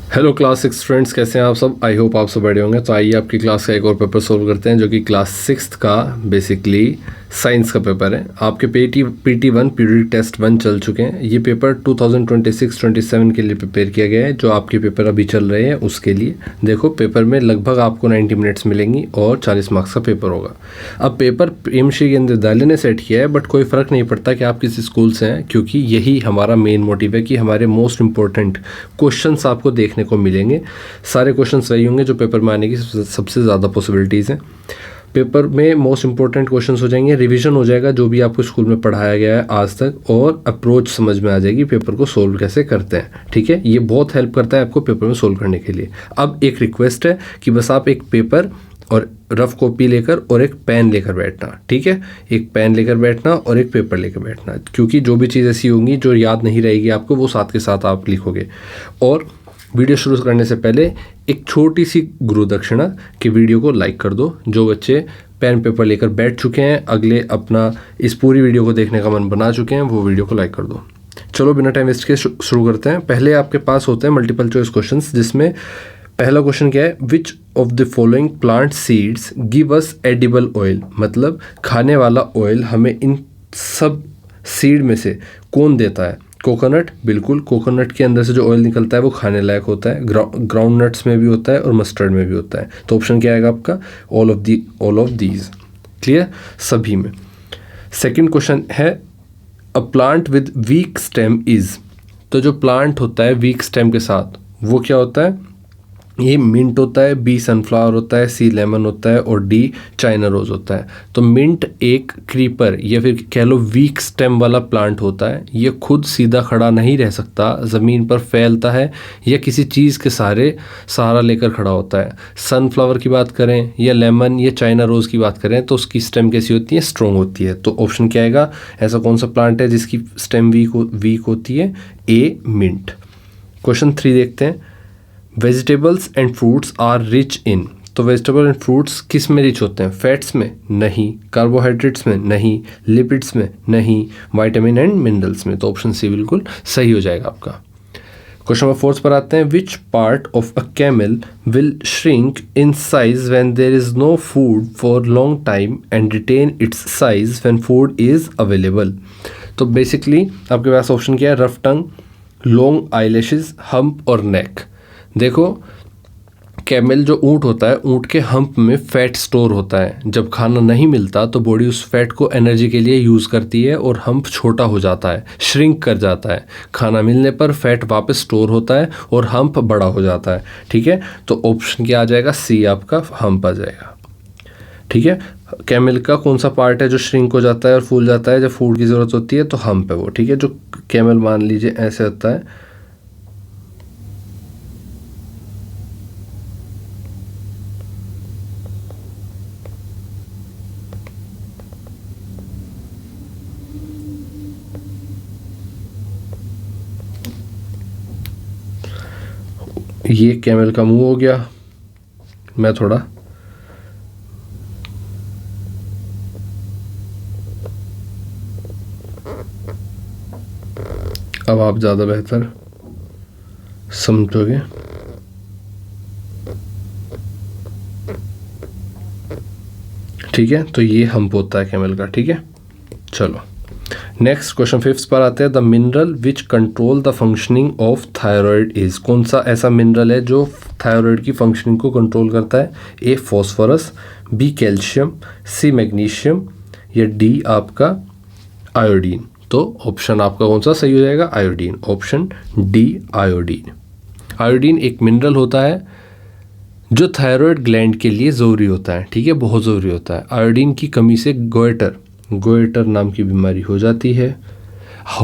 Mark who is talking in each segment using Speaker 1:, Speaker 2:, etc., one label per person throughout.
Speaker 1: Hello class 6 students, कैसे हैं आप सब। आई होप आप सब बढ़िया होंगे। तो आइए आपकी क्लास का एक और पेपर सोल्व करते हैं, जो कि क्लास 6 का बेसिकली साइंस का पेपर है। आपके PT1 पीरियड टेस्ट 1 चल चुके हैं। ये पेपर 2026-27 के लिए प्रिपेयर किया गया है, जो आपके पेपर अभी चल रहे हैं उसके लिए। देखो, पेपर में लगभग आपको 90 मिनट्स मिलेंगी और 40 मार्क्स का पेपर होगा। अब पेपर प्रेमश्री विद्यालय ने सेट किया है, बट कोई फ़र्क नहीं पड़ता कि आप किस स्कूल से हैं, क्योंकि यही हमारा मेन मोटिव है कि हमारे मोस्ट इंपॉर्टेंट क्वेश्चंस आपको देखने को मिलेंगे। सारे क्वेश्चंस वही होंगे जो पेपर में आने की सबसे ज़्यादा पॉसिबिलिटीज़ हैं। पेपर में मोस्ट इंपॉर्टेंट क्वेश्चंस हो जाएंगे, रिवीजन हो जाएगा जो भी आपको स्कूल में पढ़ाया गया है आज तक, और अप्रोच समझ में आ जाएगी पेपर को सोल्व कैसे करते हैं। ठीक है, ये बहुत हेल्प करता है आपको पेपर में सोल्व करने के लिए। अब एक रिक्वेस्ट है कि बस आप एक पेपर और रफ कॉपी लेकर और एक पेन लेकर बैठना। ठीक है, एक पेन लेकर बैठना और एक पेपर लेकर बैठना, क्योंकि जो भी चीज़ ऐसी होंगी जो याद नहीं रहेगी आपको, वो साथ के साथ आप लिखोगे। और वीडियो शुरू करने से पहले एक छोटी सी गुरु दक्षिणा कि वीडियो को लाइक कर दो। जो बच्चे पेन पेपर लेकर बैठ चुके हैं, अगले अपना इस पूरी वीडियो को देखने का मन बना चुके हैं, वो वीडियो को लाइक कर दो। चलो बिना टाइम वेस्ट के शुरू करते हैं। पहले आपके पास होते हैं मल्टीपल चॉइस क्वेश्चंस, जिसमें पहला क्वेश्चन क्या है, which of the following plant seeds give us edible oil. मतलब खाने वाला ऑयल हमें इन सब सीड में से कौन देता है। कोकोनट, बिल्कुल, कोकोनट के अंदर से जो ऑयल निकलता है वो खाने लायक होता है। ग्राउंड नट्स में भी होता है और मस्टर्ड में भी होता है। तो ऑप्शन क्या आएगा आपका, ऑल ऑफ दीज। क्लियर, सभी में। सेकंड क्वेश्चन है, a plant with weak stem is. तो जो प्लांट होता है वीक स्टेम के साथ, वो क्या होता है। ये मिंट होता है, बी सनफ्लावर होता है, सी लेमन होता है और डी चाइना रोज होता है। तो मिंट एक क्रीपर या फिर कह लो वीक स्टेम वाला प्लांट होता है। ये खुद सीधा खड़ा नहीं रह सकता, ज़मीन पर फैलता है या किसी चीज़ के सहारा लेकर खड़ा होता है। सनफ्लावर की बात करें या लेमन या चाइना रोज़ की बात करें तो उसकी स्टेम कैसी होती है, स्ट्रॉन्ग होती है। तो ऑप्शन क्या आएगा, ऐसा कौन सा प्लांट है जिसकी स्टेम वीक होती है, ए मिंट। क्वेश्चन 3 देखते हैं, vegetables and fruits are rich in. तो वेजिटेबल एंड फ्रूट्स किस में रिच होते हैं, फैट्स में नहीं, कार्बोहाइड्रेट्स में नहीं, लिपिड्स में नहीं, विटामिन एंड मिनरल्स में। तो ऑप्शन सी बिल्कुल सही हो जाएगा आपका। क्वेश्चन नंबर 4 पर आते हैं, which part of a camel will shrink in size when there is no food for long time and retain its size when food is available. तो बेसिकली आपके पास ऑप्शन क्या है, rough tongue, long eyelashes, hump और neck. देखो, camel जो ऊँट होता है, ऊँट के हम्प में फैट स्टोर होता है। जब खाना नहीं मिलता तो बॉडी उस फैट को एनर्जी के लिए यूज़ करती है और हम्प छोटा हो जाता है, श्रिंक कर जाता है। खाना मिलने पर फैट वापस स्टोर होता है और हम्प बड़ा हो जाता है। ठीक है, तो ऑप्शन क्या आ जाएगा, सी आपका हम्प आ जाएगा। ठीक है, कैमल का कौन सा पार्ट है जो श्रिंक हो जाता है और फूल जाता है जब फूड की ज़रूरत होती है, तो हम्प है वो। ठीक है, जो कैमल मान लीजिए ऐसे होता है, ये कैमल का मुंह हो गया। मैं थोड़ा अब आप ज़्यादा बेहतर समझोगे। ठीक है, तो ये हम्प होता है कैमल का। ठीक है, चलो नेक्स्ट क्वेश्चन 5 पर आते हैं, the mineral which control the functioning of thyroid is. कौन सा ऐसा मिनरल है जो थायराइड की फंक्शनिंग को कंट्रोल करता है, A phosphorus, B calcium, C magnesium या डी आपका आयोडीन। तो ऑप्शन आपका कौन सा सही हो जाएगा, iodine. Option D iodine. Iodine एक मिनरल होता है जो थायराइड ग्लैंड के लिए ज़रूरी होता है। ठीक है, बहुत ज़रूरी होता है। आयोडीन की कमी से गोइटर नाम की बीमारी हो जाती है,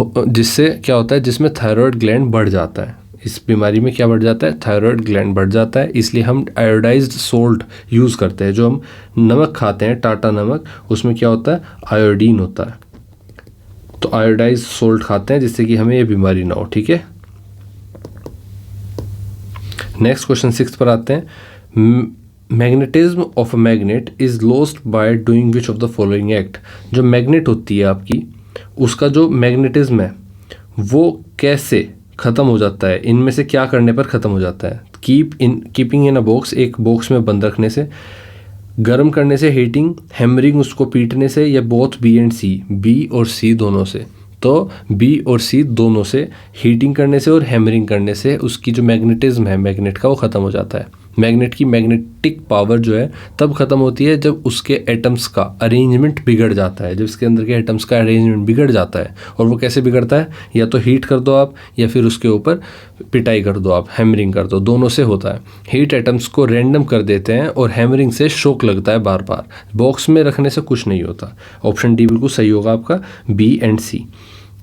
Speaker 1: जिससे क्या होता है, जिसमें थायराइड ग्लैंड बढ़ जाता है। इस बीमारी में क्या बढ़ जाता है, थायराइड ग्लैंड बढ़ जाता है। इसलिए हम आयोडाइज्ड सोल्ट यूज़ करते हैं। जो हम नमक खाते हैं, टाटा नमक, उसमें क्या होता है, आयोडीन होता है। तो आयोडाइज्ड सोल्ट खाते हैं जिससे कि हमें ये बीमारी ना हो। ठीक है, नेक्स्ट क्वेश्चन 6 पर आते हैं, magnetism of a magnet is lost by doing which of the following act. जो मैग्नेट होती है आपकी, उसका जो मैग्नेटिज्म है वो कैसे ख़त्म हो जाता है, इनमें से क्या करने पर ख़त्म हो जाता है? कीपिंग इन अ बॉक्स, एक बॉक्स में बंद रखने से, गर्म करने से हीटिंग, हैमरिंग उसको पीटने से, या both B and C, B और सी दोनों से? तो बी और सी दोनों से, हीटिंग करने से और हैमरिंग करने से उसकी जो मैग्नेटिज्म है मैग्नेट का वो ख़त्म हो जाता है। मैग्नेट की मैग्नेटिक पावर जो है तब ख़त्म होती है जब उसके एटम्स का अरेंजमेंट बिगड़ जाता है, जब इसके अंदर के एटम्स का अरेंजमेंट बिगड़ जाता है। और वो कैसे बिगड़ता है? या तो हीट कर दो आप, या फिर उसके ऊपर पिटाई कर दो आप, हैमरिंग कर दो, दोनों से होता है। हीट एटम्स को रैंडम कर देते हैं और हैमरिंग से शॉक लगता है बार बार। बॉक्स में रखने से कुछ नहीं होता। ऑप्शन डी बिल्कुल सही होगा आपका, बी एंड सी।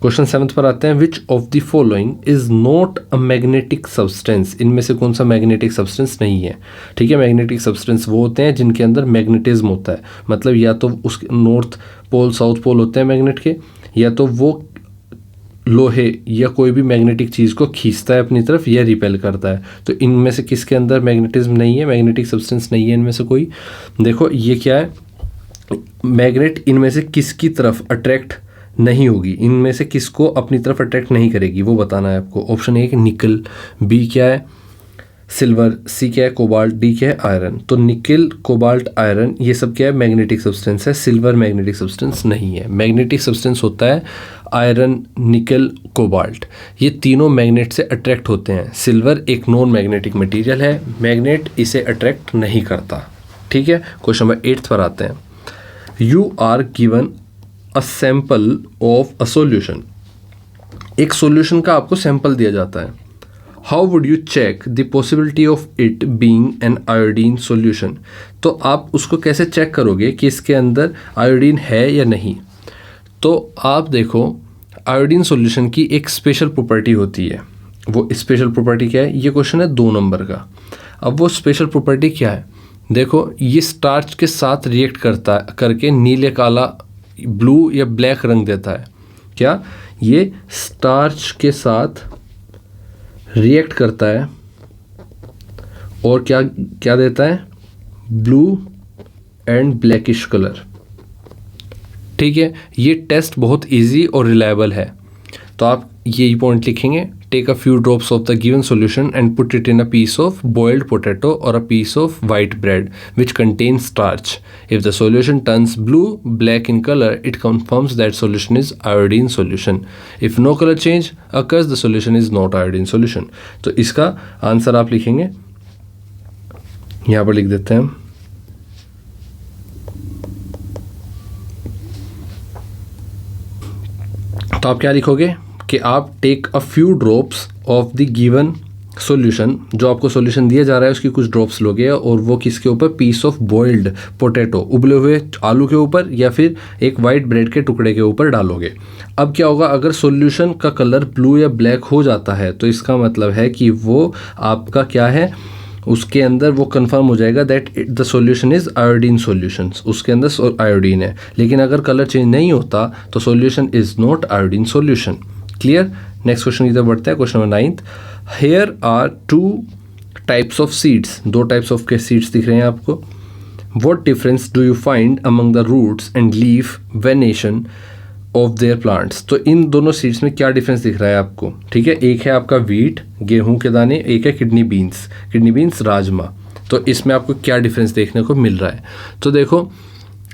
Speaker 1: क्वेश्चन 7 पर आते हैं। Which of the following is not a magnetic substance? इनमें से कौन सा मैग्नेटिक सब्सटेंस नहीं है? ठीक है, मैग्नेटिक सब्सटेंस वो होते हैं जिनके अंदर मैग्नेटिज्म होता है, मतलब या तो उसके नॉर्थ पोल साउथ पोल होते हैं मैग्नेट के, या तो वो लोहे या कोई भी मैग्नेटिक चीज़ को खींचता है अपनी तरफ या रिपेल करता है। तो इनमें से किसके अंदर मैग्नेटिज्म नहीं है, मैग्नेटिक सब्सटेंस नहीं है इनमें से कोई? देखो ये क्या है, मैग्नेट इनमें से किसकी तरफ अट्रैक्ट नहीं होगी, इनमें से किसको अपनी तरफ अट्रैक्ट नहीं करेगी, वो बताना है आपको। ऑप्शन ए निकल, बी क्या है सिल्वर, सी क्या है कोबाल्ट, डी क्या है आयरन। तो निकल, कोबाल्ट, आयरन ये सब क्या है? मैग्नेटिक सब्सटेंस है। सिल्वर मैग्नेटिक सब्सटेंस नहीं है। मैग्नेटिक सब्सटेंस होता है आयरन, निकल, कोबाल्ट, ये तीनों मैग्नेट से अट्रैक्ट होते हैं। सिल्वर एक नॉन मैग्नेटिक मटेरियल है, मैग्नेट इसे अट्रैक्ट नहीं करता। ठीक है, क्वेश्चन नंबर 8 पर आते हैं। You are given a sample of a solution, एक सॉल्यूशन का आपको सैंपल दिया जाता है। How would you check the possibility of it being an iodine solution? तो आप उसको कैसे चेक करोगे कि इसके अंदर आयोडीन है या नहीं? तो आप देखो, आयोडीन सॉल्यूशन की एक स्पेशल प्रॉपर्टी होती है। वो स्पेशल प्रॉपर्टी क्या है? ये क्वेश्चन है 2 नंबर का। अब वो स्पेशल प्रॉपर्टी क्या है? देखो, ये स्टार्च के साथ रिएक्ट करके नीले, काला, ब्लू या ब्लैक रंग देता है। क्या? ये स्टार्च के साथ रिएक्ट करता है और क्या क्या देता है? Blue and blackish colour. ठीक है, ये टेस्ट बहुत इजी और रिलायबल है। तो आप यही पॉइंट लिखेंगे, take a few drops of the given solution and put it in a piece of boiled potato और a piece of white bread which contains starch. If the solution turns blue black in color, it confirms that solution is iodine solution. If no color change occurs, the solution is not iodine solution. तो इसका answer आप लिखेंगे, यहाँ पर लिख देते हैं हम, तो आप क्या लिखोगे कि आप take a few drops of the given solution, जो आपको सॉल्यूशन दिया जा रहा है उसकी कुछ ड्रॉप्स लोगे और वो किसके ऊपर? पीस ऑफ बॉइल्ड पोटैटो, उबले हुए आलू के ऊपर या फिर एक वाइट ब्रेड के टुकड़े के ऊपर डालोगे। अब क्या होगा, अगर सॉल्यूशन का कलर ब्लू या ब्लैक हो जाता है तो इसका मतलब है कि वो आपका क्या है, उसके अंदर वो कंफर्म हो जाएगा that the solution is iodine solution, उसके अंदर आयोडीन है। लेकिन अगर कलर चेंज नहीं होता तो solution is not iodine solution. Clear? Next question की तरफ बढ़ते हैं। Question number 9, here are 2 types of सीड्स, 2 टाइप्स ऑफ के सीड्स दिख रहे हैं आपको। What difference do you find among the roots and leaf venation of their plants? तो इन दोनों सीड्स में क्या डिफरेंस दिख रहा है आपको? ठीक है, एक है आपका वीट, गेहूं के दाने, एक है किडनी बीन्स राजमा। तो इसमें आपको क्या डिफरेंस देखने को मिल रहा है? तो देखो,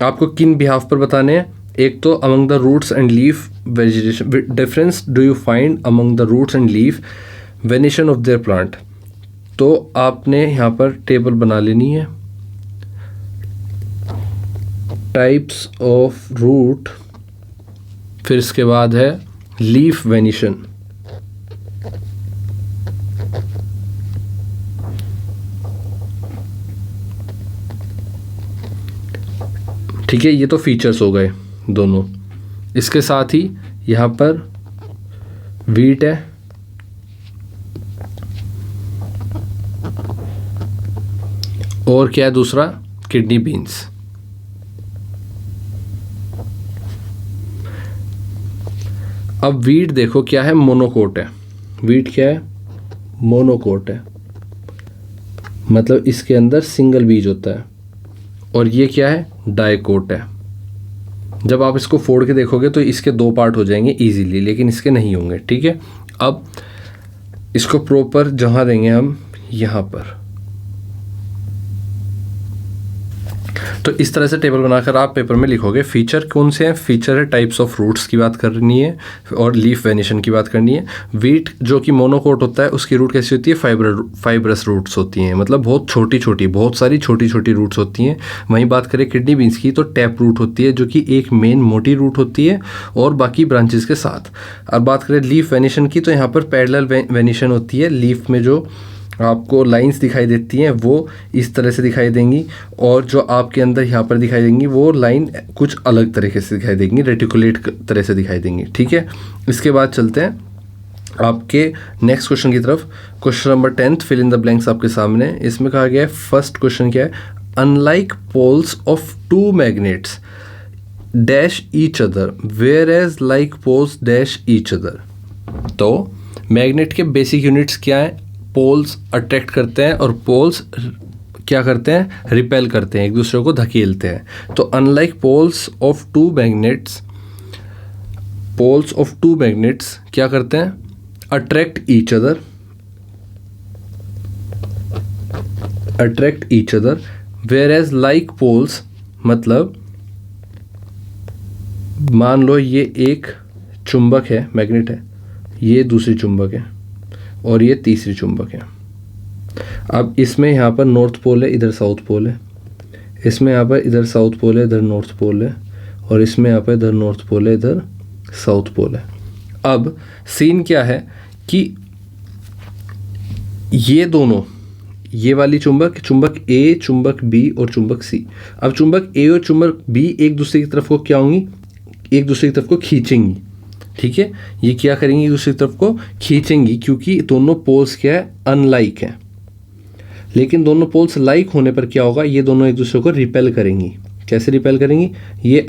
Speaker 1: आपको किन बिहाफ पर बताने हैं। एक तो among the roots and leaf vegetation, difference do you find among the roots and leaf venation of their plant. तो आपने यहाँ पर टेबल बना लेनी है, टाइप्स ऑफ रूट, फिर इसके बाद है लीफ वेनिशन। ठीक है, ये तो फीचर्स हो गए दोनों। इसके साथ ही यहाँ पर वीट है, और क्या है दूसरा? Kidney beans. अब वीट देखो क्या है, मोनोकोट है। वीट क्या है? मोनोकोट है, मतलब इसके अंदर सिंगल बीज होता है। और ये क्या है? डाइकोट है। जब आप इसको फोड़ के देखोगे तो इसके 2 पार्ट हो जाएंगे इजीली, लेकिन इसके नहीं होंगे। ठीक है, अब इसको प्रॉपर जहाँ देंगे हम यहाँ पर। तो इस तरह से टेबल बनाकर आप पेपर में लिखोगे। फीचर कौन से हैं? फीचर है टाइप्स ऑफ रूट्स की बात करनी है और लीफ वेनिशन की बात करनी है। वीट जो कि मोनोकोट होता है उसकी रूट कैसी होती है? फाइबरस रूट्स होती हैं, मतलब बहुत छोटी छोटी, बहुत सारी छोटी छोटी रूट्स होती हैं। वहीं बात करें किडनी बीन्स की तो टैप रूट होती है जो कि एक मेन मोटी रूट होती है और बाकी ब्रांचेस के साथ। अब बात करें लीफ वेनिशन की तो यहाँ पर पैरेलल वेनिशन होती है। लीफ में जो आपको लाइंस दिखाई देती हैं वो इस तरह से दिखाई देंगी और जो आपके अंदर यहाँ पर दिखाई देंगी वो लाइन कुछ अलग तरीके से दिखाई देंगी, रेटिकुलेट तरह से दिखाई देंगी। ठीक है, इसके बाद चलते हैं आपके नेक्स्ट क्वेश्चन की तरफ। Question number 10 fill in the blanks आपके सामने। इसमें कहा गया है, फर्स्ट क्वेश्चन क्या है? Unlike poles of two magnets dash each other whereas like poles dash each other. तो मैग्नेट के बेसिक यूनिट्स क्या है? पोल्स अट्रैक्ट करते हैं और पोल्स क्या करते हैं? रिपेल करते हैं, एक दूसरे को धकेलते हैं। तो unlike poles of two magnets, poles of two magnets क्या करते हैं? Attract each other, attract each other. Whereas like poles मतलब मान लो ये एक चुंबक है, मैग्नेट है, ये दूसरी चुंबक है और ये तीसरी चुंबक है। अब इसमें यहाँ पर नॉर्थ पोल है, इधर साउथ पोल है, इसमें यहाँ पर इधर साउथ पोल है, इधर नॉर्थ पोल है, और इसमें यहाँ पर इधर नॉर्थ पोल है, इधर साउथ पोल है। अब सीन क्या है कि ये दोनों, ये वाली चुंबक, चुंबक ए, चुंबक बी और चुंबक सी। अब चुंबक ए और चुंबक बी एक दूसरे की तरफ को क्या होंगी? एक दूसरे की तरफ को खींचेंगी। ठीक है, ये क्या करेंगी? दूसरी तरफ को खींचेंगी क्योंकि दोनों पोल्स क्या है? अनलाइक है। लेकिन दोनों पोल्स लाइक होने पर क्या होगा? ये दोनों एक दूसरे को रिपेल करेंगी। कैसे रिपेल करेंगी? ये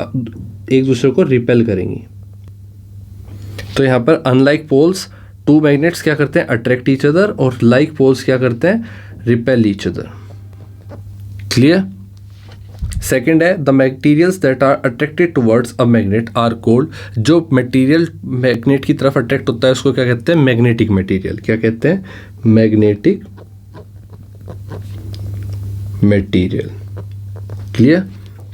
Speaker 1: एक दूसरे को रिपेल करेंगी। तो यहाँ पर अनलाइक पोल्स, टू मैग्नेट्स क्या करते हैं? अट्रैक्ट ईच अदर, और लाइक पोल्स क्या करते हैं? Repel each other. Clear? Second है, the materials that are attracted towards a magnet are called. जो मटेरियल मैग्नेट की तरफ अट्रैक्ट होता है उसको क्या कहते हैं? Magnetic material. क्या कहते हैं? Magnetic material. Clear?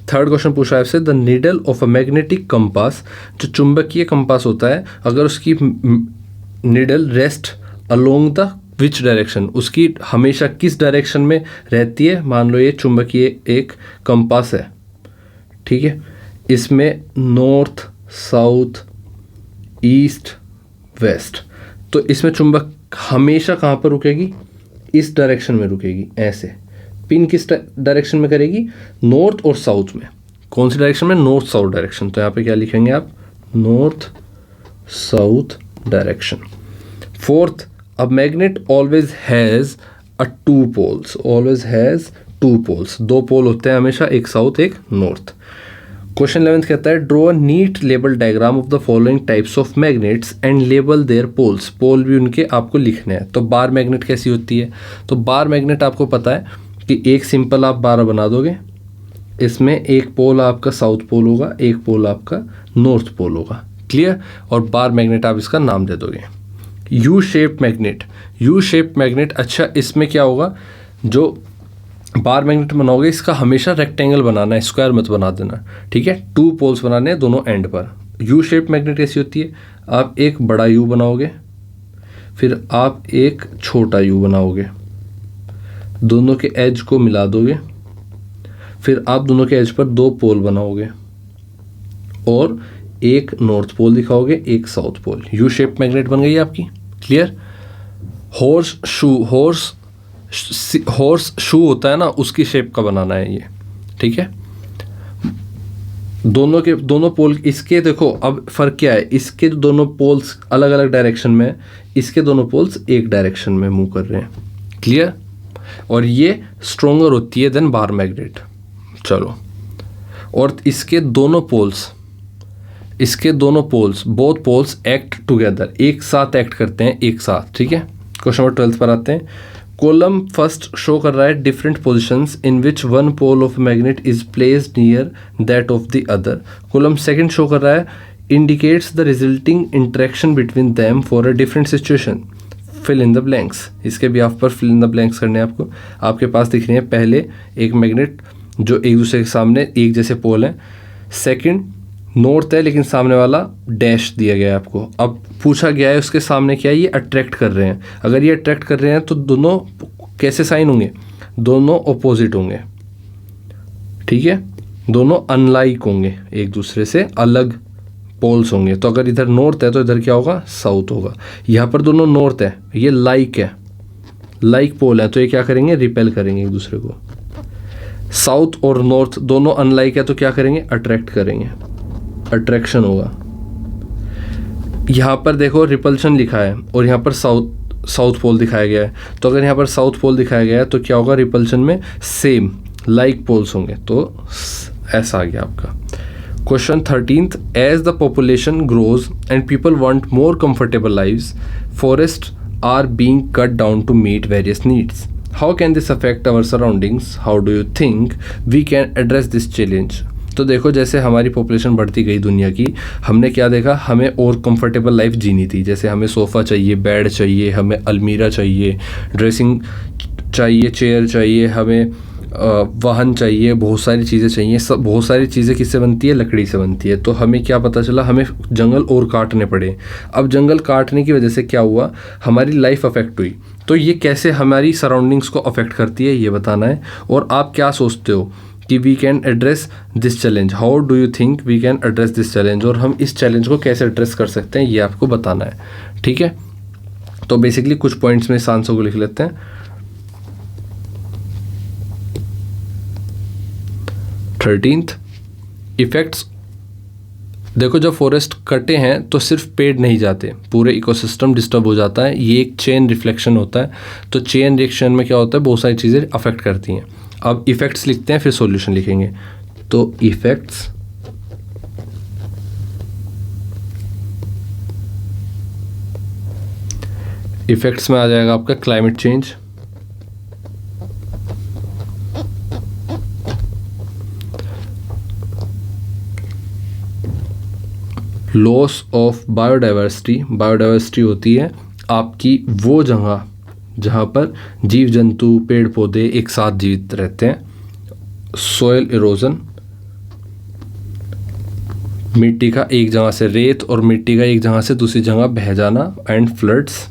Speaker 1: Third question पूछा है आपसे, the needle of a magnetic compass. जो चुंबकीय कंपास होता है अगर उसकी needle rest along the which direction, उसकी हमेशा किस डायरेक्शन में रहती है? मान लो ये चुंबकीय एक कंपास है, ठीक है, इसमें नॉर्थ, साउथ, ईस्ट, वेस्ट। तो इसमें चुंबक हमेशा कहाँ पर रुकेगी? इस डायरेक्शन में रुकेगी। ऐसे पिन किस डायरेक्शन में करेगी? नॉर्थ और साउथ में। कौन सी डायरेक्शन में? North south direction. तो यहाँ पे क्या लिखेंगे आप? North south direction. Fourth, a magnet always has a two poles, always has two poles। दो पोल होते हैं हमेशा, एक साउथ एक नॉर्थ। क्वेश्चन 11 कहता है, draw a neat label diagram of the following types of magnets and label their poles. Pole भी उनके आपको लिखने हैं। तो बार मैग्नेट कैसी होती है? तो बार मैग्नेट आपको पता है कि एक सिंपल आप बार बना दोगे, इसमें एक पोल आपका साउथ पोल होगा, एक पोल आपका नॉर्थ पोल होगा। क्लियर? और बार मैग्नेट आप इसका नाम दे दोगे। You shape magnet, you shape magnet. अच्छा, इसमें क्या होगा? जो बार मैग्नेट बनाओगे इसका हमेशा रेक्टेंगल बनाना है, स्क्वायर मत बना देना। ठीक है, टू पोल्स बनाने हैं दोनों एंड पर। यू शेप मैग्नेट कैसी होती है? आप एक बड़ा यू बनाओगे, फिर आप एक छोटा यू बनाओगे, दोनों के एज को मिला दोगे, फिर आप दोनों के एज पर दो पोल बनाओगे और एक नॉर्थ पोल दिखाओगे, एक south pole. U shape magnet बन गई आपकी। Clear? Horseshoe, horseshoe होता है ना, उसकी शेप का बनाना है ये। ठीक है, दोनों पोल इसके देखो। अब फर्क क्या है? इसके दोनों पोल्स अलग अलग डायरेक्शन में, इसके दोनों पोल्स एक डायरेक्शन में मूव कर रहे हैं। क्लियर? और ये स्ट्रोंगर होती है देन बार मैग्नेट। चलो, और इसके दोनों poles both poles act together, एक साथ एक्ट करते हैं, एक साथ। ठीक है, क्वेश्चन नंबर 12 पर आते हैं। कॉलम फर्स्ट शो कर रहा है different positions in which one pole of magnet is placed near that of the other. Column second show कर रहा है indicates the resulting interaction between them for a different situation. Fill in the blanks, इसके भी आप पर fill in the blanks करने हैं आपको। आपके पास दिख रही है पहले एक मैग्नेट जो एक दूसरे के सामने एक जैसे पोल हैं, सेकंड नॉर्थ है लेकिन सामने वाला डैश दिया गया है आपको। अब पूछा गया है उसके सामने क्या है, ये अट्रैक्ट कर रहे हैं। अगर ये अट्रैक्ट कर रहे हैं तो दोनों कैसे साइन होंगे, दोनों ऑपोजिट होंगे, ठीक है, दोनों अनलाइक होंगे, एक दूसरे से अलग पोल्स होंगे। तो अगर इधर नॉर्थ है तो इधर क्या होगा, साउथ होगा। यहाँ पर दोनों नॉर्थ है, ये लाइक है, लाइक पोल है, तो ये क्या करेंगे, रिपेल करेंगे एक दूसरे को। साउथ और नॉर्थ दोनों अनलाइक है तो क्या करेंगे, अट्रैक्ट करेंगे, अट्रैक्शन होगा। यहाँ पर देखो रिपल्शन लिखा है और यहाँ पर साउथ पोल दिखाया गया है, तो अगर यहाँ पर साउथ पोल दिखाया गया है तो क्या होगा, रिपल्शन में सेम लाइक पोल्स होंगे। तो ऐसा आ गया आपका question 13th। As the population grows and people want more comfortable lives, forest are being cut down to meet various needs. How can this affect our surroundings, how do you think we can address this challenge. तो देखो जैसे हमारी population बढ़ती गई दुनिया की, हमने क्या देखा, हमें और कंफर्टेबल लाइफ जीनी थी। जैसे हमें सोफ़ा चाहिए, बेड चाहिए, हमें अलमीरा चाहिए, ड्रेसिंग चाहिए, चेयर चाहिए, हमें वाहन चाहिए, बहुत सारी चीज़ें चाहिए। सब बहुत सारी चीज़ें किससे बनती है, लकड़ी से बनती है। तो हमें क्या पता चला, हमें जंगल और काटने पड़े। अब जंगल काटने की वजह से क्या हुआ, हमारी लाइफ अफेक्ट हुई। तो ये कैसे हमारी सराउंडिंग्स को अफेक्ट करती है ये बताना है। और आप क्या सोचते हो कि we can address this challenge, how do you think we can address this challenge, और हम इस चैलेंज को कैसे एड्रेस कर सकते हैं ये आपको बताना है, ठीक है। तो बेसिकली कुछ पॉइंट्स में इस आंसर को लिख लेते हैं। 13th effects. देखो जब फॉरेस्ट कटे हैं तो सिर्फ पेड़ नहीं जाते, पूरे इकोसिस्टम डिस्टर्ब हो जाता है। ये एक चेन रिफ्लेक्शन होता है। तो चेन रिएक्शन में क्या होता है, बहुत सारी चीज़ें अफेक्ट करती हैं। अब इफेक्ट्स लिखते हैं फिर सॉल्यूशन लिखेंगे। तो इफेक्ट्स, इफेक्ट्स में आ जाएगा आपका climate change, loss of biodiversity. Biodiversity होती है आपकी वो जगह जहाँ पर जीव जंतु पेड़ पौधे एक साथ जीवित रहते हैं। सॉइल इरोजन, मिट्टी का एक जगह से, रेत और मिट्टी का एक जगह से दूसरी जगह बह जाना। एंड फ्लड्स,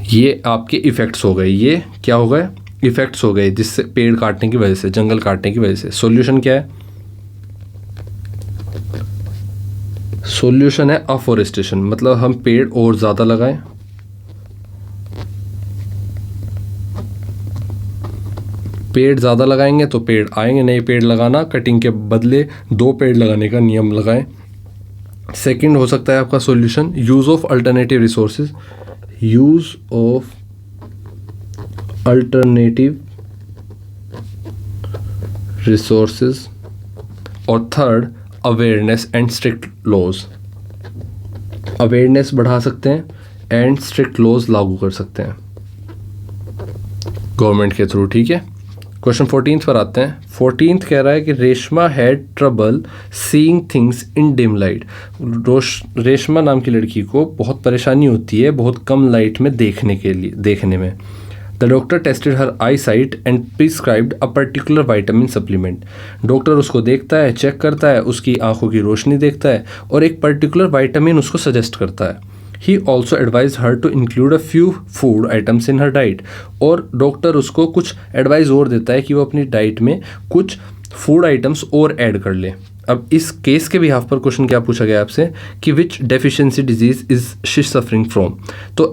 Speaker 1: ये आपके इफ़ेक्ट्स हो गए। ये क्या हो गए, इफ़ेक्ट्स हो गए जिससे पेड़ काटने की वजह से, जंगल काटने की वजह से। सॉल्यूशन क्या है, सॉल्यूशन है अफॉरेस्टेशन, मतलब हम पेड़ और ज़्यादा लगाएं। पेड़ ज़्यादा लगाएंगे तो पेड़ आएंगे, नए पेड़ लगाना, कटिंग के बदले 2 पेड़ लगाने का नियम लगाएं। सेकंड हो सकता है आपका solution use of alternative resources, use of alternative resources. और third awareness and strict laws, awareness बढ़ा सकते हैं एंड स्ट्रिक्ट लॉज लागू कर सकते हैं गवर्नमेंट के थ्रू, ठीक है। क्वेश्चन 14th पर आते हैं। 14th कह रहा है कि Reshma had trouble seeing things in dim light. Reshma नाम की लड़की को बहुत परेशानी होती है बहुत कम लाइट में देखने में। The doctor tested her I site and prescribed a particular vitamin supplement. Doctor उसको देखता है, चेक करता है, उसकी आंखों की रोशनी देखता है और एक पर्टिकुलर वाइटामिन उसको सजेस्ट करता है। He also advise her to include a few food items in her diet. और डॉक्टर उसको कुछ एडवाइस और देता है कि वो अपनी डाइट में कुछ फूड आइटम्स और ऐड कर ले। अब इस केस के बिहाफ पर क्वेश्चन क्या पूछा गया आपसे कि which deficiency disease is she suffering from. तो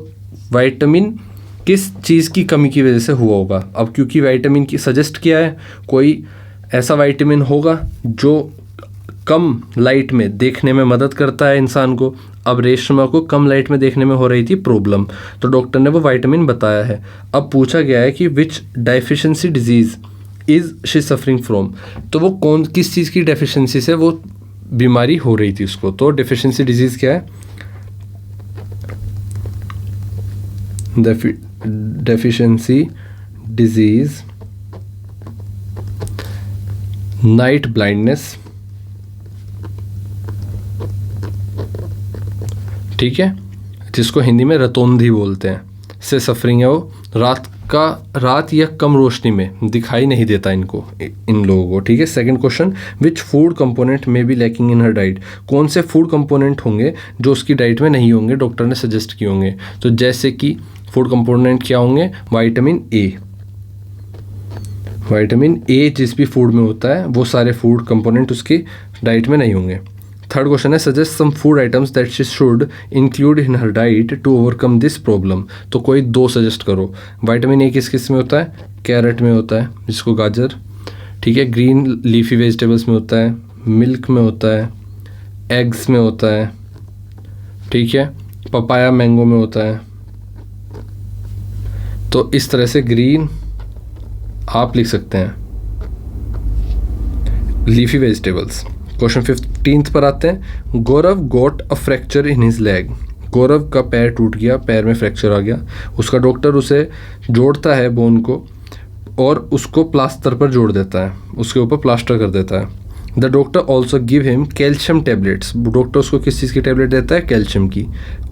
Speaker 1: वाइटामिन किस चीज़ की कमी की वजह से हुआ होगा। अब क्योंकि विटामिन की सजेस्ट किया है, कोई ऐसा विटामिन होगा जो कम लाइट में देखने में मदद करता है इंसान को। अब रेशमा को कम लाइट में देखने में हो रही थी प्रॉब्लम, तो डॉक्टर ने वो विटामिन बताया है। अब पूछा गया है कि which deficiency disease is she suffering from, तो वो किस चीज़ की डेफिशिएंसी से वो बीमारी हो रही थी उसको। तो डेफिशिएंसी डिजीज़ क्या है, डेफिशिएंसी डिजीज़ नाइट ब्लाइंडनेस, ठीक है। जिसको हिंदी में रतौंधी बोलते हैं, से सफरिंग है वो। रात या कम रोशनी में दिखाई नहीं देता इनको, इन लोगों को, ठीक है। Second question, which food component may be lacking in her diet, कौन से फूड कंपोनेंट होंगे जो उसकी डाइट में नहीं होंगे, डॉक्टर ने सजेस्ट किए होंगे। तो जैसे कि फूड कंपोनेंट क्या होंगे, विटामिन ए जिस भी फूड में होता है वो सारे फूड कंपोनेंट उसकी डाइट में नहीं होंगे। थर्ड क्वेश्चन है, suggest some food items that she should include in her diet to overcome this problem. तो कोई 2 सजेस्ट करो। विटामिन ए किस में होता है, कैरेट में होता है, जिसको गाजर, ठीक है। ग्रीन लीफी वेजिटेबल्स में होता है, मिल्क में होता है, एग्स में होता है, ठीक है। पपाया मैंगो में होता है। तो इस तरह से ग्रीन आप लिख सकते हैं, लीफी वेजिटेबल्स। क्वेश्चन 15 पर आते हैं। Gaurav got a fracture in his leg, Gaurav का पैर टूट गया, पैर में फ्रैक्चर आ गया। उसका डॉक्टर उसे जोड़ता है बोन को और उसको प्लास्टर पर जोड़ देता है, उसके ऊपर प्लास्टर कर देता है। The doctor also give him calcium tablets, doctor उसको किस चीज़ की टैबलेट देता है, कैल्शियम की।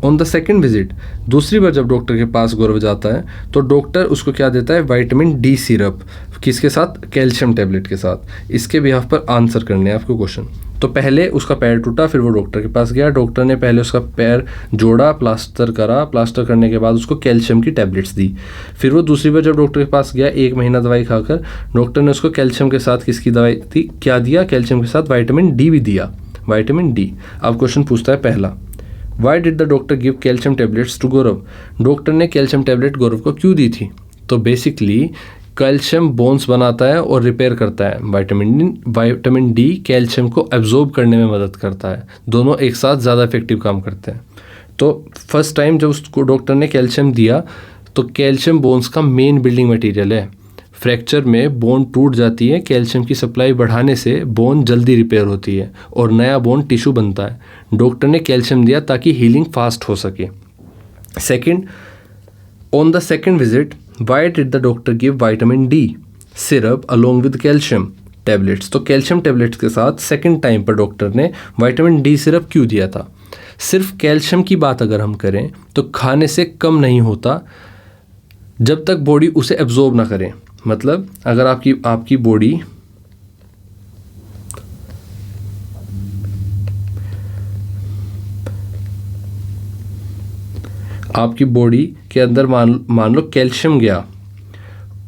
Speaker 1: ऑन द सेकेंड विजिट, दूसरी बार जब डॉक्टर के पास गौरव जाता है तो डॉक्टर उसको क्या देता है, विटामिन डी सिरप, किसके साथ, कैल्शियम टैबलेट के साथ। इसके बिहाफ पर आंसर करने हैं आपको क्वेश्चन। तो पहले उसका पैर टूटा, फिर वो डॉक्टर के पास गया, डॉक्टर ने पहले उसका पैर जोड़ा, प्लास्टर करा, प्लास्टर करने के बाद उसको कैल्शियम की टैबलेट्स दी। फिर वो दूसरी बार जब डॉक्टर के पास गया 1 महीना दवाई खाकर, डॉक्टर ने उसको कैल्शियम के साथ किसकी दवाई दी, क्या दिया, कैल्शियम के साथ विटामिन डी भी दिया, विटामिन डी। अब क्वेश्चन पूछता है पहला, why did the doctor give calcium tablets to Gaurav, doctor ने कैल्शियम टैबलेट गौरव को क्यों दी थी। तो बेसिकली कैल्शियम बोन्स बनाता है और रिपेयर करता है, विटामिन डी कैल्शियम को एब्जॉर्ब करने में मदद करता है, दोनों एक साथ ज़्यादा इफेक्टिव काम करते हैं। तो फर्स्ट टाइम जब उसको डॉक्टर ने कैल्शियम दिया तो कैल्शियम बोन्स का मेन बिल्डिंग मटेरियल है। फ्रैक्चर में बोन टूट जाती है, कैल्शियम की सप्लाई बढ़ाने से बोन जल्दी रिपेयर होती है और नया बोन टिश्यू बनता है। डॉक्टर ने कैल्शियम दिया ताकि हीलिंग फास्ट हो सके। Second, on the second visit Y did the doctor give vitamin D syrup along with calcium tablets, तो कैल्शियम टैबलेट्स के साथ सेकेंड टाइम पर डॉक्टर ने विटामिन डी सिरप क्यों दिया था। सिर्फ कैल्शियम की बात अगर हम करें तो खाने से कम नहीं होता जब तक बॉडी उसे एब्जॉर्ब ना करे। मतलब अगर आपकी बॉडी के अंदर मान लो कैल्शियम गया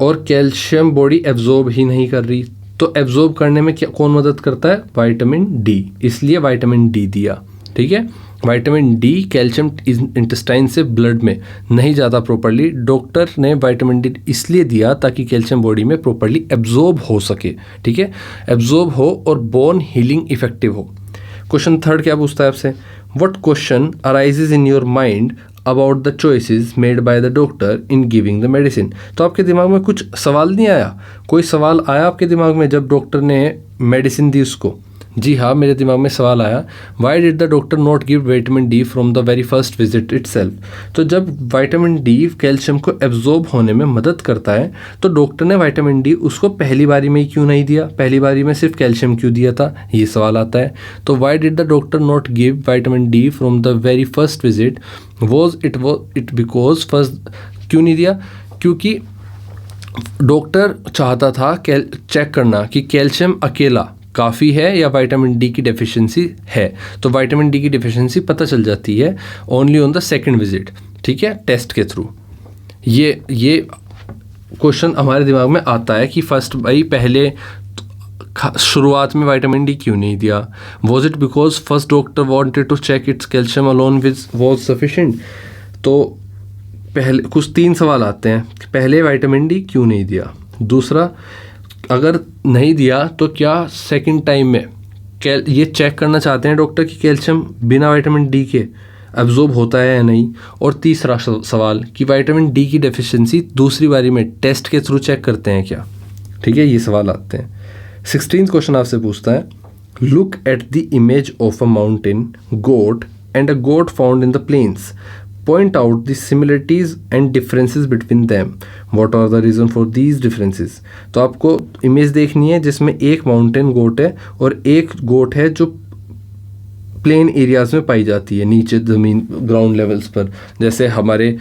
Speaker 1: और कैल्शियम बॉडी एब्जॉर्ब ही नहीं कर रही, तो एब्जॉर्ब करने में कौन मदद करता है, विटामिन डी, इसलिए विटामिन डी दिया, ठीक है। विटामिन डी कैल्शियम इंटेस्टाइन से ब्लड में नहीं जाता प्रॉपरली, डॉक्टर ने विटामिन डी इसलिए दिया ताकि कैल्शियम बॉडी में प्रॉपरली एब्जॉर्ब हो सके, ठीक है, एब्जॉर्ब हो और बोन हीलिंग इफेक्टिव हो। क्वेश्चन थर्ड क्या पूछता है आपसे, what question arises in your mind about the choices made by the doctor in giving the medicine. तो आपके दिमाग में कुछ सवाल नहीं आया, कोई सवाल आया आपके दिमाग में जब डॉक्टर ने मेडिसिन दी उसको। जी हाँ, मेरे दिमाग में सवाल आया, Y did the doctor not give vitamin D from the very first visit itself. तो जब विटामिन डी कैल्शियम को एब्जॉर्ब होने में मदद करता है तो डॉक्टर ने विटामिन डी उसको पहली बारी में ही क्यों नहीं दिया, पहली बारी में सिर्फ कैल्शियम क्यों दिया था, ये सवाल आता है। तो Y did the doctor not give vitamin D from the very first visit, was it because first, क्यों नहीं दिया, क्योंकि डॉक्टर चाहता था चेक करना कि कैल्शियम अकेला काफ़ी है या विटामिन डी की डेफिशिएंसी है। तो विटामिन डी की डेफिशिएंसी पता चल जाती है only on the second visit, ठीक है, टेस्ट के थ्रू। ये क्वेश्चन हमारे दिमाग में आता है कि फर्स्ट भाई पहले शुरुआत में विटामिन डी क्यों नहीं दिया, was it because first doctor wanted to check its calcium alone was sufficient. तो पहले कुछ 3 सवाल आते हैं, पहले विटामिन डी क्यों नहीं दिया, दूसरा अगर नहीं दिया तो क्या सेकंड टाइम में ये चेक करना चाहते हैं डॉक्टर कि कैल्शियम बिना विटामिन डी के एब्जॉर्ब होता है या नहीं, और तीसरा सवाल कि विटामिन डी की डेफिशिएंसी दूसरी बारी में टेस्ट के थ्रू चेक करते हैं क्या, ठीक है, ये सवाल आते हैं। 16th क्वेश्चन आपसे पूछता है, look at the image of a mountain goat and a goat found in the plains, point out the similarities and differences between them, what are the reason for these differences। तो आपको image देखनी है जिसमें एक mountain goat है और एक गोट है जो प्लेन एरियाज़ में पाई जाती है, नीचे ज़मीन ग्राउंड लेवल्स पर, जैसे हमारे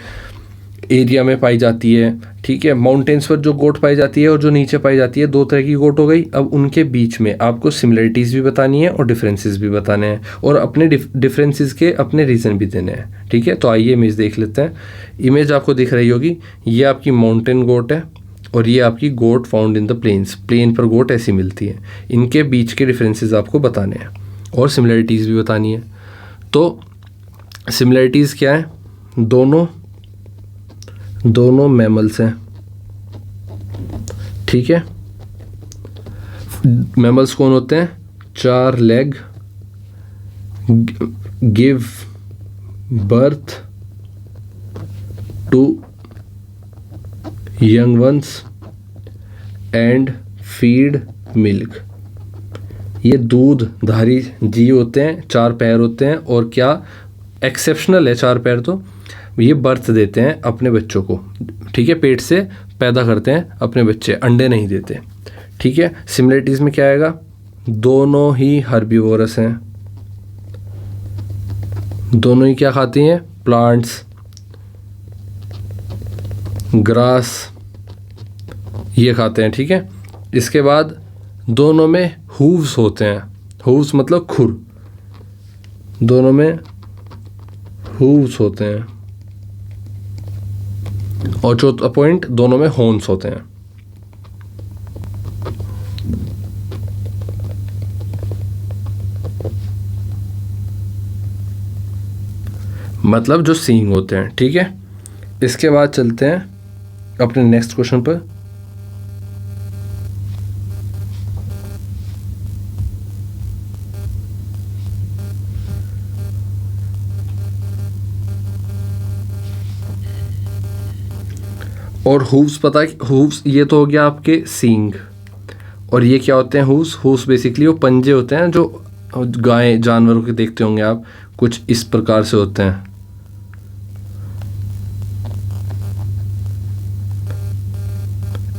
Speaker 1: एरिया में पाई जाती है। ठीक है, माउंटेन्स पर जो गोट पाई जाती है और जो नीचे पाई जाती है, दो तरह की गोट हो गई। अब उनके बीच में आपको सिमिलरिटीज़ भी बतानी है और डिफरेंसेस भी बताने हैं, और अपने डिफरेंसेस के अपने रीज़न भी देने हैं। ठीक है, तो आइए इमेज देख लेते हैं। इमेज आपको दिख रही होगी, ये आपकी माउंटेन गोट है और ये आपकी goat found in the plains. Plain पर गोट ऐसी मिलती है। इनके बीच के डिफरेंसेस आपको बताने हैं और सिमिलरिटीज़ भी बतानी है। तो सिमिलरिटीज़ क्या है? दोनों मैमल्स हैं। ठीक है, मैमल्स कौन होते हैं? 4 leg, give birth to young ones and feed milk. ये दूधधारी जीव होते हैं, 4 पैर होते हैं, और क्या एक्सेप्शनल है 4 पैर, तो ये बर्थ देते हैं अपने बच्चों को। ठीक है, पेट से पैदा करते हैं अपने बच्चे, अंडे नहीं देते। ठीक है, सिमिलरिटीज़ में क्या आएगा? दोनों ही हर्बीवोरस हैं, दोनों ही क्या खाती हैं? प्लांट्स, ग्रास, ये खाते हैं। ठीक है, इसके बाद दोनों में हूव्स होते हैं। हूव्स मतलब खुर, दोनों में हूव्स होते हैं। और चौथा पॉइंट, दोनों में हॉर्न्स होते हैं। मतलब जो सींग होते हैं। ठीक है, इसके बाद चलते हैं अपने नेक्स्ट क्वेश्चन पर। और हूव्स, पता है हूव्स ये तो हो गया आपके सींग, और ये क्या होते हैं? हूव्स। हूव्स बेसिकली वो पंजे होते हैं जो गाय जानवरों के देखते होंगे आप, कुछ इस प्रकार से होते हैं।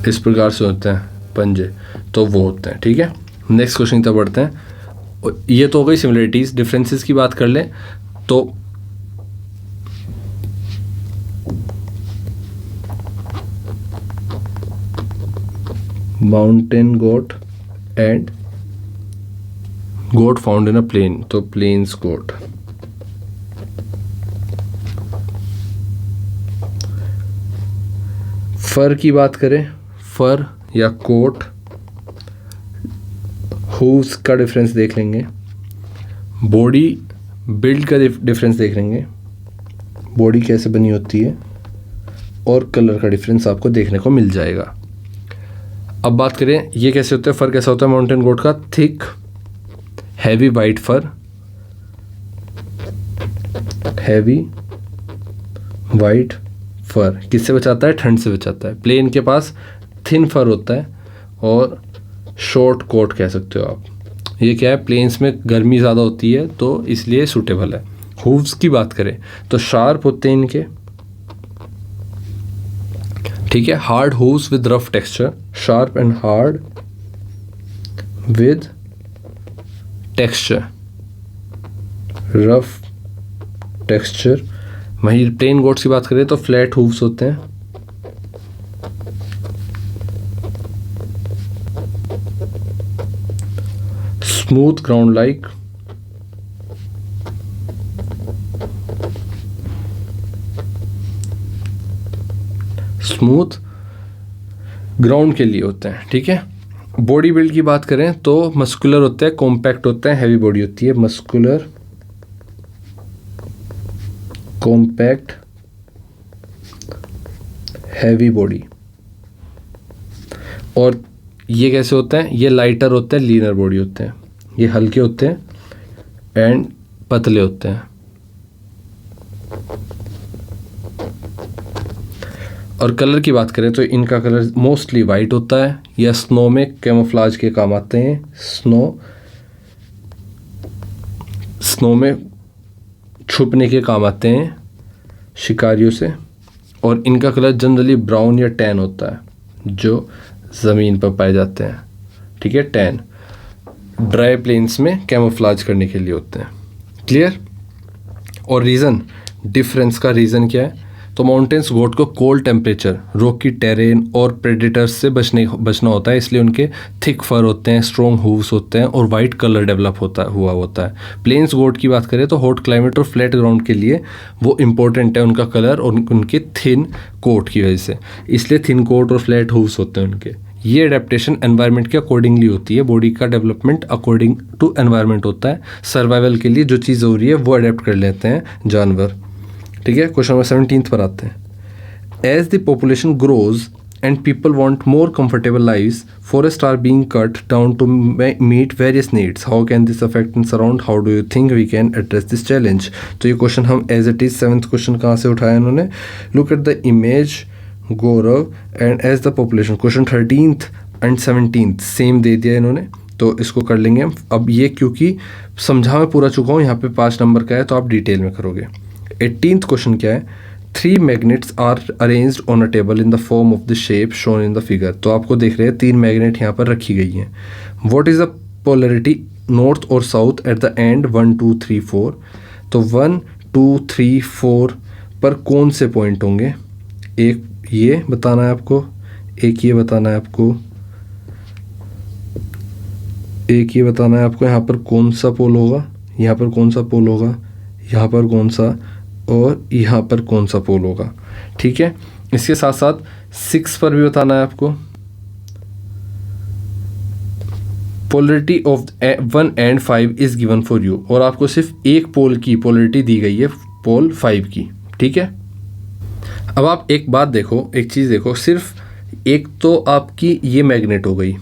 Speaker 1: इस प्रकार से होते हैं पंजे, तो वो होते हैं। ठीक है, नेक्स्ट क्वेश्चन की तरफ बढ़ते हैं। ये तो हो गई सिमिलरिटीज़। डिफरेंसेस की बात कर लें तो mountain goat and goat found in a plain, तो प्लेन्स गोट। फर की बात करें, फर या कोट, हूव्स का डिफरेंस देख लेंगे, बॉडी बिल्ड का डिफरेंस देख लेंगे, बॉडी कैसे बनी होती है, और कलर का डिफरेंस आपको देखने को मिल जाएगा। अब बात करें ये कैसे होता है, फर कैसा होता है माउंटेन गोट का? Thick heavy white fur, heavy white fur किससे बचाता है? ठंड से बचाता है। प्लेन के पास थिन फर होता है और शॉर्ट कोट कह सकते हो आप। ये क्या है? प्लेन्स में गर्मी ज़्यादा होती है तो इसलिए सूटेबल है। हूव्स की बात करें तो शार्प होते हैं इनके। ठीक है, hard hooves with rough texture, sharp and hard with texture, rough texture. वहीं प्लेन गोट्स की बात करें तो फ्लैट हूव्स होते हैं, smooth ground like, smooth ground के लिए होते हैं। ठीक है, बॉडी बिल्ड की बात करें तो मस्कुलर होते हैं, कॉम्पैक्ट होते हैं, हैवी बॉडी होती है। Muscular, compact, heavy body. और ये कैसे होते हैं? ये लाइटर होते हैं, लीनर बॉडी होते हैं। ये हल्के होते हैं एंड पतले होते हैं। और कलर की बात करें तो इनका कलर मोस्टली वाइट होता है, या स्नो में कैमोफ्लाज के काम आते हैं। स्नो में छुपने के काम आते हैं शिकारियों से। और इनका कलर जनरली ब्राउन या टैन होता है जो ज़मीन पर पाए जाते हैं। ठीक है, टैन ड्राई प्लेन्स में कैमोफ्लाज करने के लिए होते हैं। क्लियर। और रीज़न, डिफरेंस का रीज़न क्या है? तो माउंटेन्स गोट को कोल्ड टेम्परेचर, रॉकी टेरेन और प्रेडेटर्स से बचना होता है, इसलिए उनके थिक फर होते हैं, स्ट्रॉन्ग हूव्स होते हैं और वाइट कलर डेवलप हुआ होता है। प्लेन्स गोट की बात करें तो हॉट क्लाइमेट और फ्लैट ग्राउंड के लिए वो इम्पोर्टेंट है, उनका कलर और उनके थिन कोट की वजह से, इसलिए थिन कोट और फ्लैट हूव्स होते हैं उनके। ये अडेप्टेशन एनवायरनमेंट के अकॉर्डिंगली होती है, बॉडी का डेवलपमेंट अकॉर्डिंग टू एनवायरनमेंट होता है। सर्वाइवल के लिए जो चीज़ ज़रूरी है वो अडेप्ट कर लेते हैं जानवर। ठीक है, क्वेश्चन नंबर 17 पर आते हैं। As the population grows and people want more comfortable lives, forest are being cut down to meet various needs, how can this affect in surround, how do you think we can address this challenge. तो ये question हम as it is 7th question कहाँ से उठाया इन्होंने, look at the image Gaurav and as the population. Question 13th and 17th same दे दिया इन्होंने, तो इसको कर लेंगे हम। अब ये क्योंकि समझा मैं पूरा चुका हूँ, यहाँ पे 5 नंबर का है तो आप डिटेल में करोगे। 18th क्वेश्चन क्या है, 3 magnets are arranged on a table in the form of the shape shown in the figure. तो आपको देख रहे हैं 3 मैग्नेट यहाँ पर रखी गई हैं। What is the polarity north और साउथ एट द एंड 1 2 3 4। तो 1 2 3 4 पर कौन से पॉइंट होंगे, एक ये बताना है आपको, एक ये बताना है आपको, एक ये बताना है आपको यहाँ पर कौन सा पोल होगा, यहाँ पर कौन सा पोल होगा, यहाँ पर कौन सा, और यहाँ पर कौन सा पोल होगा। ठीक है, इसके साथ साथ 6 पर भी बताना है आपको, polarity of 1 and 5 is given for you, और आपको सिर्फ एक पोल की पोलरिटी दी गई है, पोल 5 की। ठीक है, अब आप एक बात देखो, एक चीज़ देखो, सिर्फ एक तो आपकी ये मैग्नेट हो गई,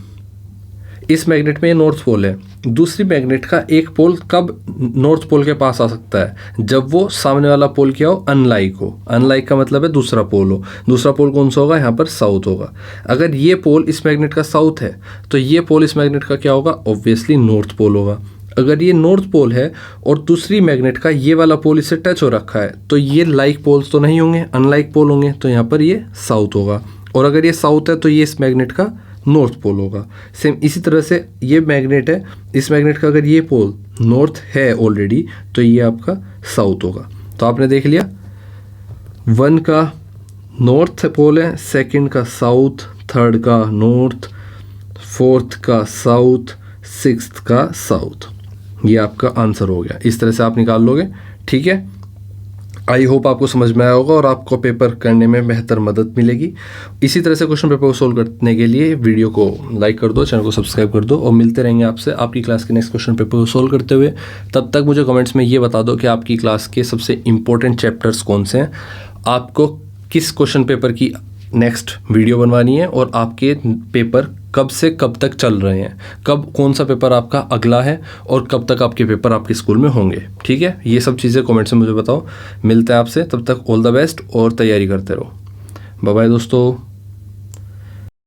Speaker 1: इस मैग्नेट में ये नॉर्थ पोल है, दूसरी मैग्नेट का एक पोल कब नॉर्थ पोल के पास आ सकता है, जब वो सामने वाला पोल क्या हो, अनलाइक हो। अनलाइक का मतलब है दूसरा पोल हो। दूसरा पोल कौन सा होगा, यहाँ पर साउथ होगा। अगर ये पोल इस मैग्नेट का साउथ है तो ये पोल इस मैग्नेट का क्या होगा, ऑब्वियसली नॉर्थ पोल होगा। अगर ये नॉर्थ पोल है और दूसरी मैग्नेट का ये वाला पोल इससे टच हो रखा है तो ये लाइक पोल्स तो नहीं होंगे, अनलाइक पोल होंगे, तो यहाँ पर ये साउथ होगा। और अगर ये साउथ है तो ये इस मैग्नेट का नॉर्थ पोल होगा। सेम इसी तरह से ये मैग्नेट है, इस मैग्नेट का अगर ये पोल नॉर्थ है ऑलरेडी तो ये आपका साउथ होगा। तो आपने देख लिया, 1 का नॉर्थ पोल है, 2nd का साउथ, 3rd का नॉर्थ, 4th का साउथ, 6th का साउथ। ये आपका आंसर हो गया। इस तरह से आप निकाल लोगे। ठीक है, आई होप आपको समझ में आया होगा और आपको पेपर करने में बेहतर मदद मिलेगी। इसी तरह से क्वेश्चन पेपर को सोल्व करने के लिए वीडियो को लाइक कर दो, चैनल को सब्सक्राइब कर दो, और मिलते रहेंगे आपसे आपकी क्लास के नेक्स्ट क्वेश्चन पेपर को सोल्व करते हुए। तब तक मुझे कमेंट्स में ये बता दो कि आपकी क्लास के सबसे इंपॉर्टेंट चैप्टर्स कौन से हैं, आपको किस क्वेश्चन पेपर की नेक्स्ट वीडियो बनवानी है, और आपके पेपर कब से कब तक चल रहे हैं, कब कौन सा पेपर आपका अगला है, और कब तक आपके पेपर आपके स्कूल में होंगे। ठीक है, ये सब चीज़ें कमेंट्स में मुझे बताओ। मिलता है आपसे, तब तक ऑल द बेस्ट और तैयारी करते रहो। बाय बाय दोस्तों।